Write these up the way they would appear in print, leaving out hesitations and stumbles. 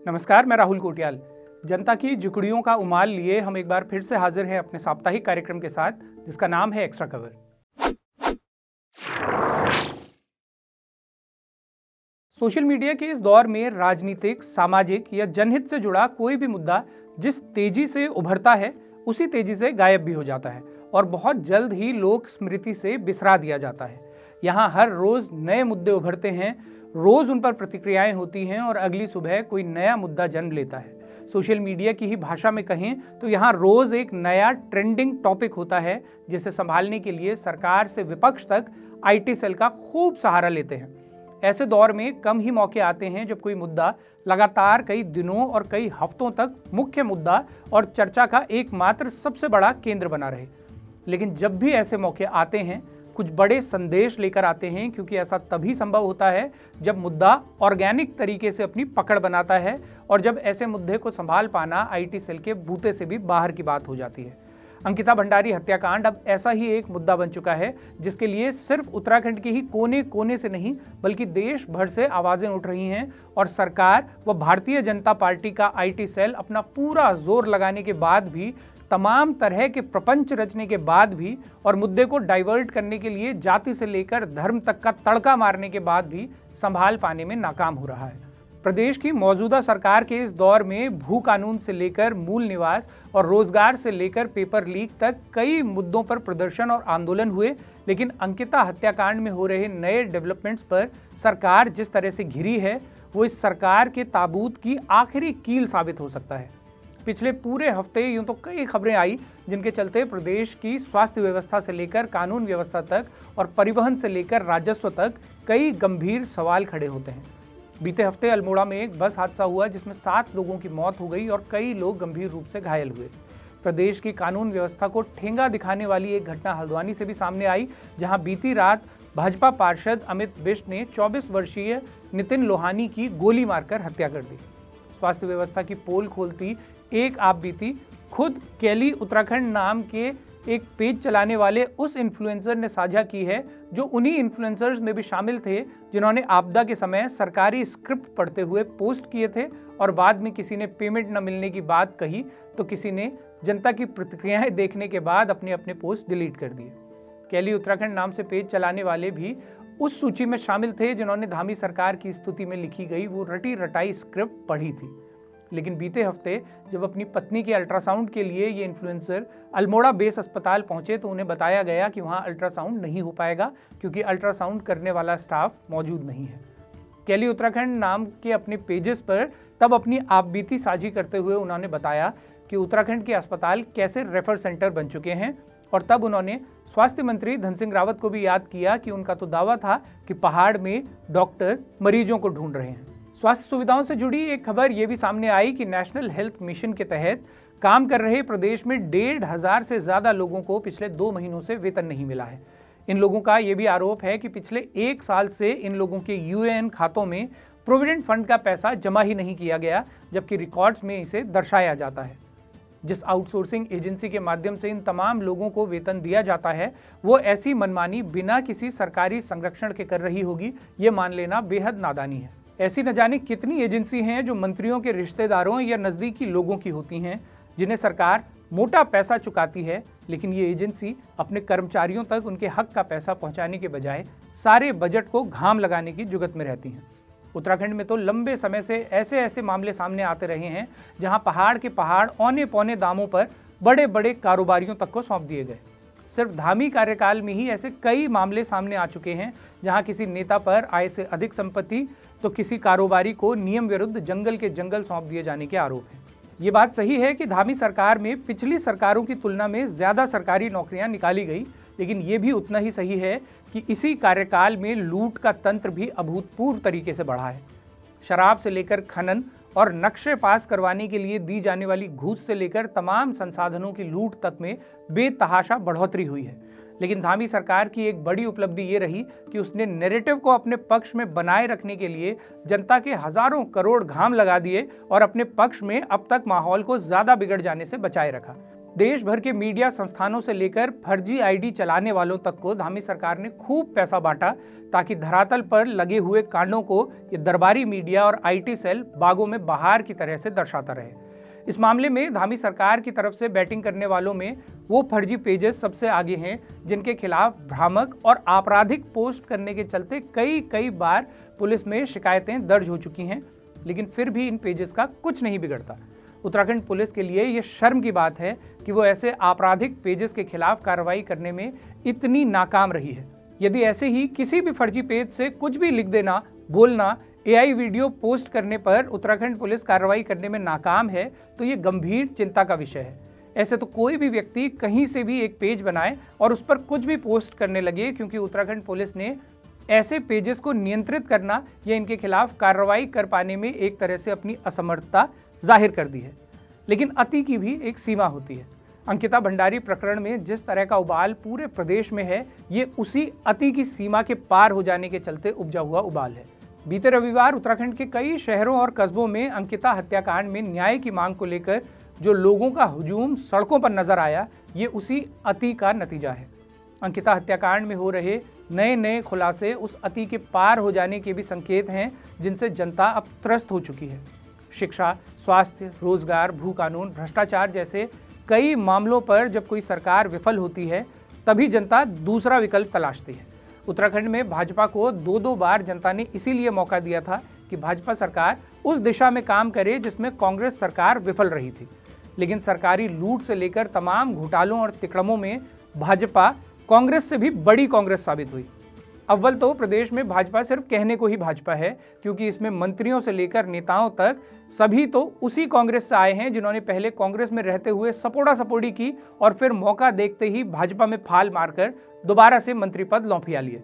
नमस्कार, मैं राहुल कोटियाल। जनता की झुकड़ियों का उमाल लिए हम एक बार फिर से हाजिर हैं अपने साप्ताहिक कार्यक्रम के साथ, जिसका नाम है एक्स्ट्रा कवर। सोशल मीडिया के इस दौर में राजनीतिक, सामाजिक या जनहित से जुड़ा कोई भी मुद्दा जिस तेजी से उभरता है, उसी तेजी से गायब भी हो जाता है और बहुत जल्द ही लोक स्मृति से बिसरा दिया जाता है। यहाँ हर रोज नए मुद्दे उभरते हैं, रोज उन पर प्रतिक्रियाएं होती हैं और अगली सुबह कोई नया मुद्दा जन्म लेता है। सोशल मीडिया की ही भाषा में कहें तो यहाँ रोज एक नया ट्रेंडिंग टॉपिक होता है, जिसे संभालने के लिए सरकार से विपक्ष तक आईटी सेल का खूब सहारा लेते हैं। ऐसे दौर में कम ही मौके आते हैं जब कोई मुद्दा लगातार कई दिनों और कई हफ्तों तक मुख्य मुद्दा और चर्चा का एकमात्र सबसे बड़ा केंद्र बना रहे। लेकिन जब भी ऐसे मौके आते हैं, कुछ बड़े संदेश लेकर आते हैं, क्योंकि ऐसा तभी संभव होता है जब मुद्दा ऑर्गेनिक तरीके से अपनी पकड़ बनाता है और जब ऐसे मुद्दे को संभाल पाना आईटी सेल के बूते से भी बाहर की बात हो जाती है। अंकिता भंडारी हत्याकांड अब ऐसा ही एक मुद्दा बन चुका है, जिसके लिए सिर्फ उत्तराखंड के ही कोने कोने से नहीं बल्कि देश भर से आवाजें उठ रही हैं और सरकार व भारतीय जनता पार्टी का आईटी सेल अपना पूरा जोर लगाने के बाद भी, तमाम तरह के प्रपंच रचने के बाद भी और मुद्दे को डाइवर्ट करने के लिए जाति से लेकर धर्म तक का तड़का मारने के बाद भी संभाल पाने में नाकाम हो रहा है। प्रदेश की मौजूदा सरकार के इस दौर में भू कानून से लेकर मूल निवास और रोजगार से लेकर पेपर लीक तक कई मुद्दों पर प्रदर्शन और आंदोलन हुए, लेकिन अंकिता हत्याकांड में हो रहे नए डेवलपमेंट्स पर सरकार जिस तरह से घिरी है, वो इस सरकार के ताबूत की आखिरी कील साबित हो सकता है। पिछले पूरे हफ्ते यूं तो कई खबरें आई जिनके चलते प्रदेश की स्वास्थ्य व्यवस्था से लेकर कानून व्यवस्था तक और परिवहन से लेकर राजस्व तक कई गंभीर सवाल खड़े होते हैं। बीते हफ्ते अल्मोड़ा में एक बस हादसा हुआ जिसमें 7 लोगों की मौत हो गई और कई लोग गंभीर रूप से घायल हुए। प्रदेश की कानून व्यवस्था को ठेंगा दिखाने वाली एक घटना हल्द्वानी से भी सामने आई, जहां बीती रात भाजपा पार्षद अमित बिष्ट ने 24 वर्षीय नितिन लोहानी की गोली मारकर हत्या कर दी। स्वास्थ्य व्यवस्था की पोल खोलती एक आप बीती खुद कैली उत्तराखंड नाम के एक पेज चलाने वाले उस इन्फ्लुएंसर ने साझा की है, जो उन्हीं इन्फ्लुएंसर्स में भी शामिल थे जिन्होंने आपदा के समय सरकारी स्क्रिप्ट पढ़ते हुए पोस्ट किए थे और बाद में किसी ने पेमेंट न मिलने की बात कही तो किसी ने जनता की प्रतिक्रियाएं देखने के बाद अपने अपने पोस्ट डिलीट कर दिए। कैली उत्तराखंड नाम से पेज चलाने वाले भी उस सूची में शामिल थे जिन्होंने धामी सरकार की स्तुति में लिखी गई वो रटी रटाई स्क्रिप्ट पढ़ी थी। लेकिन बीते हफ्ते जब अपनी पत्नी के अल्ट्रासाउंड के लिए ये इन्फ्लुएंसर अल्मोड़ा बेस अस्पताल पहुंचे तो उन्हें बताया गया कि वहां अल्ट्रासाउंड नहीं हो पाएगा क्योंकि अल्ट्रासाउंड करने वाला स्टाफ मौजूद नहीं है। कैली उत्तराखंड नाम के अपने पेजेस पर तब अपनी आपबीती साझी करते हुए उन्होंने बताया कि उत्तराखंड के अस्पताल कैसे रेफर सेंटर बन चुके हैं और तब उन्होंने स्वास्थ्य मंत्री धन सिंह रावत को भी याद किया कि उनका तो दावा था कि पहाड़ में डॉक्टर मरीजों को ढूंढ रहे हैं। स्वास्थ्य सुविधाओं से जुड़ी एक खबर ये भी सामने आई कि नेशनल हेल्थ मिशन के तहत काम कर रहे प्रदेश में 1,500 से ज्यादा लोगों को पिछले 2 महीनों से वेतन नहीं मिला है। इन लोगों का ये भी आरोप है कि पिछले 1 साल से इन लोगों के यूएएन खातों में प्रोविडेंट फंड का पैसा जमा ही नहीं किया गया, जबकि रिकॉर्ड्स में इसे दर्शाया जाता है। जिस आउटसोर्सिंग एजेंसी के माध्यम से इन तमाम लोगों को वेतन दिया जाता है, वो ऐसी मनमानी बिना किसी सरकारी संरक्षण के कर रही होगी, ये मान लेना बेहद नादानी है। ऐसी न जाने कितनी एजेंसी हैं जो मंत्रियों के रिश्तेदारों या नज़दीकी लोगों की होती हैं, जिन्हें सरकार मोटा पैसा चुकाती है, लेकिन ये एजेंसी अपने कर्मचारियों तक उनके हक का पैसा पहुंचाने के बजाय सारे बजट को घाम लगाने की जुगत में रहती हैं। उत्तराखंड में तो लंबे समय से ऐसे मामले सामने आते रहे हैं जहां पहाड़ के पहाड़ औने पौने दामों पर बड़े बड़े कारोबारियों तक को सौंप दिए गए। सिर्फ धामी कार्यकाल में ही ऐसे कई मामले सामने आ चुके हैं जहां किसी नेता पर आय से अधिक संपत्ति तो किसी कारोबारी को नियम विरुद्ध जंगल के जंगल सौंप दिए जाने के आरोप हैं। ये बात सही है कि धामी सरकार में पिछली सरकारों की तुलना में ज्यादा सरकारी नौकरियां निकाली गई, लेकिन ये भी उतना ही सही है कि इसी कार्यकाल में लूट का तंत्र भी अभूतपूर्व तरीके से बढ़ा है। शराब से लेकर खनन और नक्शे पास करवाने के लिए दी जाने वाली घूस से लेकर तमाम संसाधनों की लूट तक में बेतहाशा बढ़ोतरी हुई है। लेकिन धामी सरकार की एक बड़ी उपलब्धि ये रही कि उसने नैरेटिव को अपने पक्ष में बनाए रखने के लिए जनता के हजारों करोड़ घाम लगा दिए और अपने पक्ष में अब तक माहौल को ज्यादा बिगड़ जाने से बचाए रखा। देश भर के मीडिया संस्थानों से लेकर फर्जी आईडी चलाने वालों तक को धामी सरकार ने खूब पैसा बांटा ताकि धरातल पर लगे हुए कांडों को ये दरबारी मीडिया और आईटी सेल बागों में बहार की तरह से दर्शाता रहे। इस मामले में धामी सरकार की तरफ से बैटिंग करने वालों में वो फर्जी पेजेस सबसे आगे हैं जिनके खिलाफ भ्रामक और आपराधिक पोस्ट करने के चलते कई बार पुलिस में शिकायतें दर्ज हो चुकी हैं, लेकिन फिर भी इन पेजेस का कुछ नहीं बिगड़ता। उत्तराखंड पुलिस के लिए ये शर्म की बात है कि वो ऐसे आपराधिक पेजेस के खिलाफ कार्रवाई करने में इतनी नाकाम रही है। यदि ऐसे ही किसी भी फर्जी पेज से कुछ भी लिख देना, बोलना, एआई वीडियो पोस्ट करने पर उत्तराखंड पुलिस कार्रवाई करने में नाकाम है तो ये गंभीर चिंता का विषय है। ऐसे तो कोई भी व्यक्ति कहीं से भी एक पेज बनाए और उस पर कुछ भी पोस्ट करने लगे, क्योंकि उत्तराखंड पुलिस ने ऐसे पेजेस को नियंत्रित करना या इनके खिलाफ कार्रवाई कर पाने में एक तरह से अपनी असमर्थता जाहिर कर दी है। लेकिन अति की भी एक सीमा होती है। अंकिता भंडारी प्रकरण में जिस तरह का उबाल पूरे प्रदेश में है, ये उसी अति की सीमा के पार हो जाने के चलते उपजा हुआ उबाल है। बीते रविवार उत्तराखंड के कई शहरों और कस्बों में अंकिता हत्याकांड में न्याय की मांग को लेकर जो लोगों का हुजूम सड़कों पर नजर आया, ये उसी अति का नतीजा है। अंकिता हत्याकांड में हो रहे नए खुलासे उस अति के पार हो जाने के भी संकेत हैं जिनसे जनता अब त्रस्त हो चुकी है। शिक्षा, स्वास्थ्य, रोजगार, भू कानून, भ्रष्टाचार जैसे कई मामलों पर जब कोई सरकार विफल होती है तभी जनता दूसरा विकल्प तलाशती है। उत्तराखंड में भाजपा को दो बार जनता ने इसीलिए मौका दिया था कि भाजपा सरकार उस दिशा में काम करे जिसमें कांग्रेस सरकार विफल रही थी। लेकिन सरकारी लूट से लेकर तमाम घोटालों और तिकड़मों में भाजपा कांग्रेस से भी बड़ी कांग्रेस साबित हुई। अव्वल तो प्रदेश में भाजपा सिर्फ कहने को ही भाजपा है, क्योंकि इसमें मंत्रियों से लेकर नेताओं तक सभी तो उसी कांग्रेस से आए हैं जिन्होंने पहले कांग्रेस में रहते हुए सपोड़ा सपोड़ी की और फिर मौका देखते ही भाजपा में फाल मारकर दोबारा से मंत्री पद लौंफिया लिए।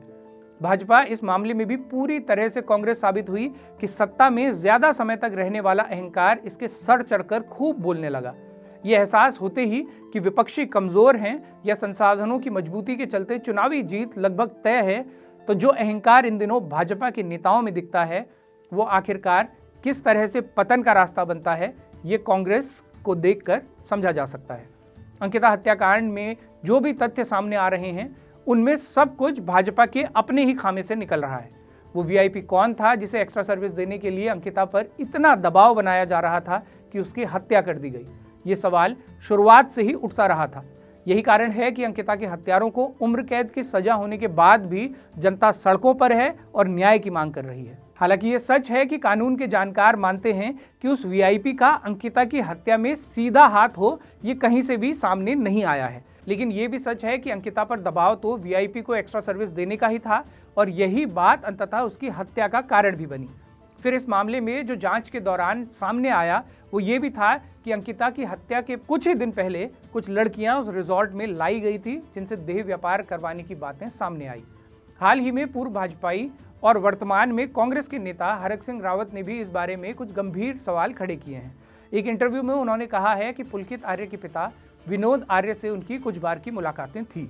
भाजपा इस मामले में भी पूरी तरह से कांग्रेस साबित हुई कि सत्ता में ज्यादा समय तक रहने वाला अहंकार इसके सर चढ़कर खूब बोलने लगा। यह एहसास होते ही कि विपक्षी कमजोर हैं या संसाधनों की मजबूती के चलते चुनावी जीत लगभग तय है, तो जो अहंकार इन दिनों भाजपा के नेताओं में दिखता है वो आखिरकार किस तरह से पतन का रास्ता बनता है, ये कांग्रेस को देखकर समझा जा सकता है। अंकिता हत्याकांड में जो भी तथ्य सामने आ रहे हैं उनमें सब कुछ भाजपा के अपने ही खामे से निकल रहा है। वो वीआईपी कौन था जिसे एक्स्ट्रा सर्विस देने के लिए अंकिता पर इतना दबाव बनाया जा रहा था कि उसकी हत्या कर दी गई? ये सवाल शुरुआत से ही उठता रहा था। यही कारण है कि अंकिता के हत्यारों को उम्र कैद की सजा होने के बाद भी जनता सड़कों पर है और न्याय की मांग कर रही है। हालांकि ये सच है कि कानून के जानकार मानते हैं कि उस वीआईपी का अंकिता की हत्या में सीधा हाथ हो, ये कहीं से भी सामने नहीं आया है। लेकिन ये भी सच है कि अंकिता पर दबाव तो वीआईपी को एक्स्ट्रा सर्विस देने का ही था और यही बात अंततः उसकी हत्या का कारण भी बनी। फिर इस मामले में जो जांच के दौरान सामने आया वो ये भी था कि अंकिता की हत्या के कुछ ही दिन पहले कुछ लड़कियां उस रिजॉर्ट में लाई गई थी जिनसे देह व्यापार करवाने की बातें सामने आई। हाल ही में पूर्व भाजपाई और वर्तमान में कांग्रेस के नेता हरक सिंह रावत ने भी इस बारे में कुछ गंभीर सवाल खड़े किए हैं। एक इंटरव्यू में उन्होंने कहा है कि पुलकित आर्य के पिता विनोद आर्य से उनकी कुछ बार की मुलाकातें थी।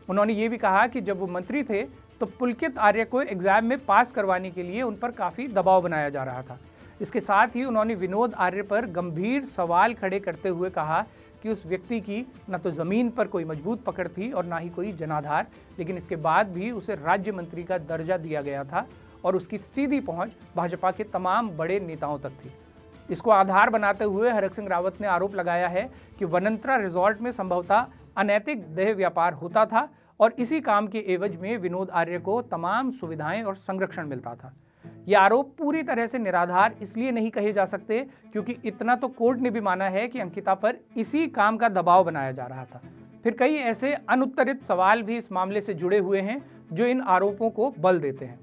उन्होंने ये भी कहा कि जब वो मंत्री थे तो पुलकित आर्य को एग्जाम में पास करवाने के लिए उन पर काफ़ी दबाव बनाया जा रहा था। इसके साथ ही उन्होंने विनोद आर्य पर गंभीर सवाल खड़े करते हुए कहा कि उस व्यक्ति की न तो ज़मीन पर कोई मजबूत पकड़ थी और ना ही कोई जनाधार, लेकिन इसके बाद भी उसे राज्य मंत्री का दर्जा दिया गया था और उसकी सीधी पहुंच भाजपा के तमाम बड़े नेताओं तक थी। इसको आधार बनाते हुए हरक सिंह रावत ने आरोप लगाया है कि वनंतरा रिजॉर्ट में संभवतः अनैतिक देह व्यापार होता था और इसी काम के एवज में विनोद आर्य को तमाम सुविधाएं और संरक्षण मिलता था। ये आरोप पूरी तरह से निराधार इसलिए नहीं कहे जा सकते क्योंकि इतना तो कोर्ट ने भी माना है कि अंकिता पर इसी काम का दबाव बनाया जा रहा था। फिर कई ऐसे अनुत्तरित सवाल भी इस मामले से जुड़े हुए हैं जो इन आरोपों को बल देते हैं।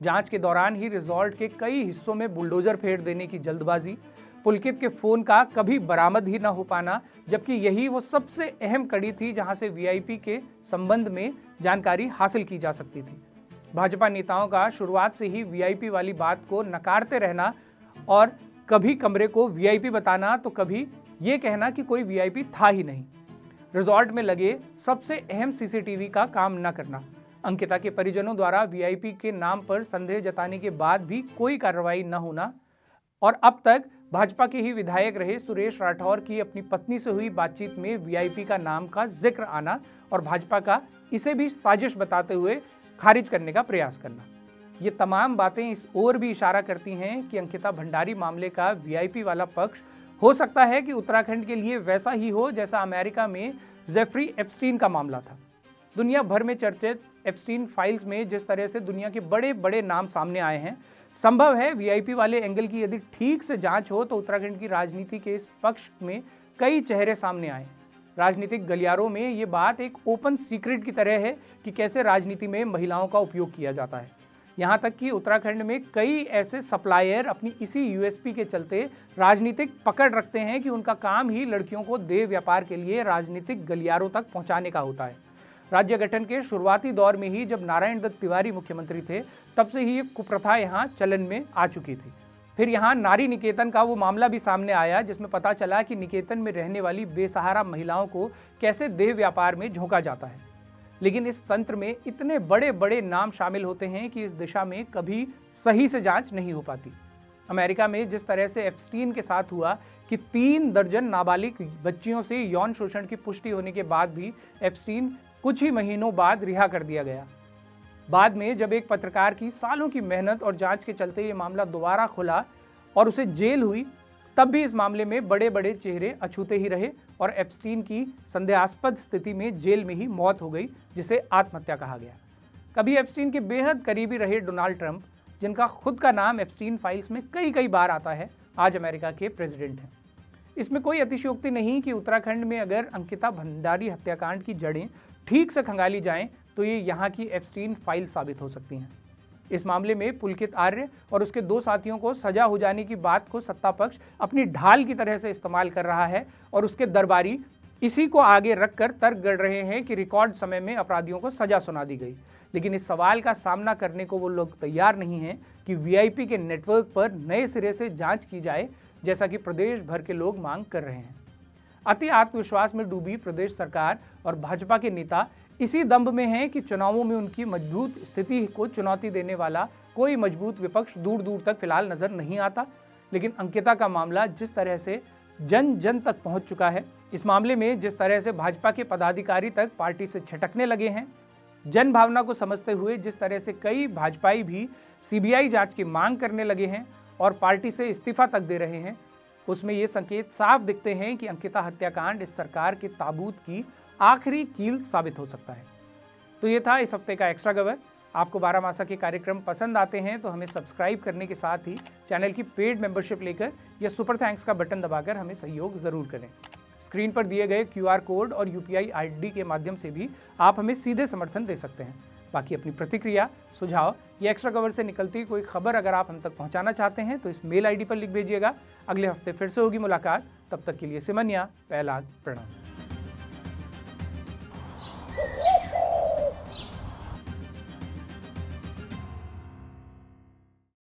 जांच के दौरान ही रिजॉर्ट के कई हिस्सों में बुलडोजर फेर देने की जल्दबाजी, पुलकित के फोन का कभी बरामद ही न हो पाना, जबकि यही वो सबसे अहम कड़ी थी जहां से वीआईपी के संबंध में जानकारी हासिल की जा सकती थी। भाजपा नेताओं का शुरुआत से ही वीआईपी वाली बात को नकारते रहना और कभी कमरे को वीआईपी बताना तो कभी ये कहना कि कोई वीआईपी था ही नहीं, रिजॉर्ट में लगे सबसे अहम सीसीटीवी का काम न करना, अंकिता के परिजनों द्वारा वीआईपी के नाम पर संदेह जताने के बाद भी कोई कार्रवाई न होना और अब तक भाजपा के ही विधायक रहे सुरेश राठौर की अपनी पत्नी से हुई बातचीत में वीआईपी का नाम का जिक्र आना और भाजपा का इसे भी साजिश बताते हुए खारिज करने का प्रयास करना, ये तमाम बातें इस ओर भी इशारा करती हैं कि अंकिता भंडारी मामले का वीआईपी वाला पक्ष हो सकता है कि उत्तराखंड के लिए वैसा ही हो जैसा अमेरिका में जेफरी एप्स्टीन का मामला था। दुनिया भर में चर्चित एप्स्टीन फाइल्स में जिस तरह से दुनिया के बड़े बड़े नाम सामने आए हैं, संभव है वीआईपी वाले एंगल की यदि ठीक से जांच हो तो उत्तराखंड की राजनीति के इस पक्ष में कई चेहरे सामने आए। राजनीतिक गलियारों में ये बात एक ओपन सीक्रेट की तरह है कि कैसे राजनीति में महिलाओं का उपयोग किया जाता है। यहाँ तक कि उत्तराखंड में कई ऐसे सप्लायर अपनी इसी यूएसपी के चलते राजनीतिक पकड़ रखते हैं कि उनका काम ही लड़कियों को देह व्यापार के लिए राजनीतिक गलियारों तक पहुँचाने का होता है। राज्य गठन के शुरुआती दौर में ही जब नारायण दत्त तिवारी मुख्यमंत्री थे, तब से ही ये कुप्रथा यहाँ चलन में आ चुकी थी। फिर यहाँ नारी निकेतन का वो मामला भी सामने आया जिसमें पता चला कि निकेतन में रहने वाली बेसहारा महिलाओं को कैसे देह व्यापार में झोंका जाता है। लेकिन इस तंत्र में इतने बड़े बड़े नाम शामिल होते हैं कि इस दिशा में कभी सही से जांच नहीं हो पाती। अमेरिका में जिस तरह से एप्स्टीन के साथ हुआ कि 3 दर्जन नाबालिग बच्चियों से यौन शोषण की पुष्टि होने के बाद भी एप्स्टीन कुछ ही महीनों बाद रिहा कर दिया गया। बाद में जब एक पत्रकार की सालों की मेहनत और जांच के चलते ये मामला दोबारा खुला और उसे जेल हुई, तब भी इस मामले में बड़े बड़े चेहरे अछूते ही रहे और एप्स्टीन की संदेहास्पद स्थिति में जेल में ही मौत हो गई, जिसे आत्महत्या कहा गया। कभी एप्स्टीन के बेहद करीबी रहे डोनाल्ड ट्रंप, जिनका खुद का नाम एप्स्टीन फाइल्स में कई बार आता है, आज अमेरिका के प्रेसिडेंट हैं। इसमें कोई अतिशयोक्ति नहीं कि उत्तराखंड में अगर अंकिता भंडारी हत्याकांड की जड़ें ठीक से खंगाली जाएं तो ये यहाँ की एप्स्टीन फाइल साबित हो सकती हैं। इस मामले में पुलकित आर्य और उसके 2 साथियों को सजा हो जाने की बात को सत्ता पक्ष अपनी ढाल की तरह से इस्तेमाल कर रहा है और उसके दरबारी इसी को आगे रखकर तर्क गढ़ रहे हैं कि रिकॉर्ड समय में अपराधियों को सजा सुना दी गई। लेकिन इस सवाल का सामना करने को वो लोग तैयार नहीं हैं कि वीआईपी के नेटवर्क पर नए सिरे से जांच की जाए, जैसा कि प्रदेश भर के लोग मांग कर रहे हैं। अति आत्मविश्वास में डूबी प्रदेश सरकार और भाजपा के नेता इसी दंभ में हैं कि चुनावों में उनकी मजबूत स्थिति को चुनौती देने वाला कोई मजबूत विपक्ष दूर दूर तक फिलहाल नजर नहीं आता। लेकिन अंकिता का मामला जिस तरह से जन जन तक पहुंच चुका है, इस मामले में जिस तरह से भाजपा के पदाधिकारी तक पार्टी से छिटकने लगे हैं, जन भावना को समझते हुए जिस तरह से कई भाजपाई भी सीबीआई जांच की मांग करने लगे हैं और पार्टी से इस्तीफा तक दे रहे हैं, उसमें ये संकेत साफ दिखते हैं कि अंकिता हत्याकांड इस सरकार के ताबूत की आखिरी कील साबित हो सकता है। तो ये था इस हफ्ते का एक्स्ट्रा कवर। आपको बारामासा के कार्यक्रम पसंद आते हैं तो हमें सब्सक्राइब करने के साथ ही चैनल की पेड मेंबरशिप लेकर या सुपर थैंक्स का बटन दबाकर हमें सहयोग जरूर करें। स्क्रीन पर दिए गए QR कोड और UPI ID के माध्यम से भी आप हमें सीधे समर्थन दे सकते हैं। बाकी अपनी प्रतिक्रिया, सुझाव या एक्स्ट्रा कवर से निकलती कोई खबर अगर आप हम तक पहुंचाना चाहते हैं तो इस मेल ID पर लिख भेजिएगा। अगले हफ्ते फिर से होगी मुलाकात। तब तक के लिए सिमनिया, पहलाद, प्रणाम।